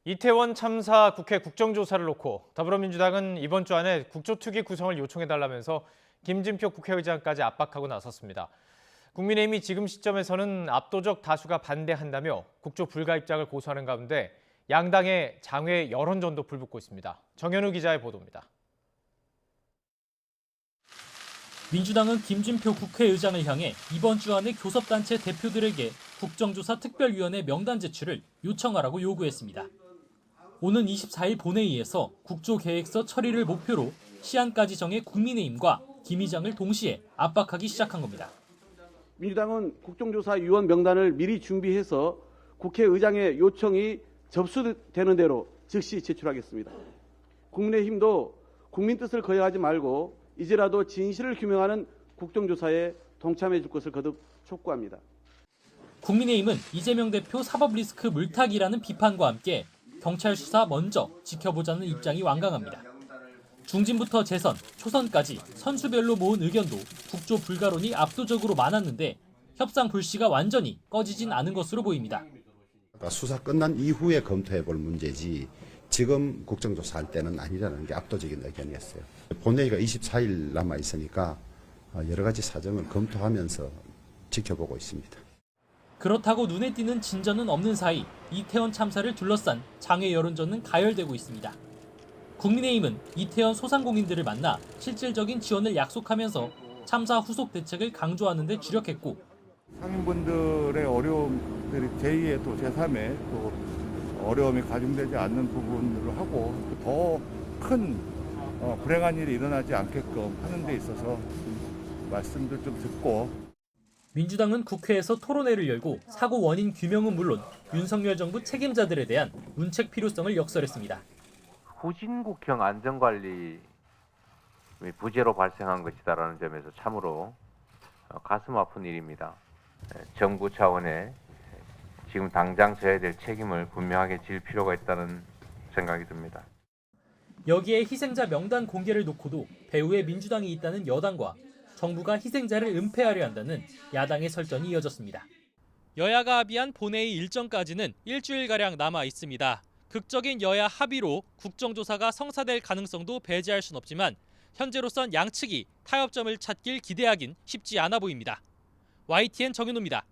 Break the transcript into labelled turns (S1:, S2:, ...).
S1: 이태원 참사 국회 국정조사를 놓고 더불어민주당은 이번 주 안에 국조특위 구성을 요청해달라면서 김진표 국회의장까지 압박하고 나섰습니다. 국민의힘이 지금 시점에서는 압도적 다수가 반대한다며 국조 불가 입장을 고수하는 가운데 양당의 장외 여론전도 불붙고 있습니다. 정현우 기자의 보도입니다.
S2: 민주당은 김진표 국회의장을 향해 이번 주 안에 교섭단체 대표들에게 국정조사 특별위원회 명단 제출을 요청하라고 요구했습니다. 오는 24일 본회의에서 국조계획서 처리를 목표로 시한까지 정해 국민의힘과 김 의장을 동시에 압박하기 시작한 겁니다.
S3: 민주당은 국정조사위원 명단을 미리 준비해서 국회의장의 요청이 접수되는 대로 즉시 제출하겠습니다. 국민의힘도 국민 뜻을 거역하지 말고 이제라도 진실을 규명하는 국정조사에 동참해 줄 것을 거듭 촉구합니다.
S2: 국민의힘은 이재명 대표 사법 리스크 물타기라는 비판과 함께 경찰 수사 먼저 지켜보자는 입장이 완강합니다. 중진부터 재선, 초선까지 선수별로 모은 의견도 국조 불가론이 압도적으로 많았는데 협상 불씨가 완전히 꺼지진 않은 것으로 보입니다.
S4: 수사 끝난 이후에 검토해 볼 문제지 지금 국정조사할 때는 아니라는 게 압도적인 의견이었어요. 본회의가 24일 남아 있으니까 여러 가지 사정을 검토하면서 지켜보고 있습니다.
S2: 그렇다고 눈에 띄는 진전은 없는 사이 이태원 참사를 둘러싼 장외 여론전은 가열되고 있습니다. 국민의힘은 이태원 소상공인들을 만나 실질적인 지원을 약속하면서 참사 후속 대책을 강조하는 데 주력했고
S5: 상인분들의 어려움들이 제2의 또 제3의 또 어려움이 가중되지 않는 부분으로 하고 더 큰 불행한 일이 일어나지 않게끔 하는 데 있어서 말씀들 좀 듣고
S2: 민주당은 국회에서 토론회를 열고 사고 원인 규명은 물론 윤석열 정부 책임자들에 대한 문책 필요성을 역설했습니다.
S6: 후진국형 안전관리 부재로 발생한 것이다라는 점에서 참으로 가슴 아픈 일입니다. 정부 차원에 지금 당장 져야 될 책임을 분명하게 질 필요가 있다는 생각이 듭니다.
S2: 여기에 희생자 명단 공개를 놓고도 배후에 민주당이 있다는 여당과 정부가 희생자를 은폐하려 한다는 야당의 설전이 이어졌습니다. 여야가 합의한 본회의 일정까지는 일주일가량 남아 있습니다. 극적인 여야 합의로 국정조사가 성사될 가능성도 배제할 순 없지만 현재로선 양측이 타협점을 찾길 기대하긴 쉽지 않아 보입니다. YTN 정현우입니다.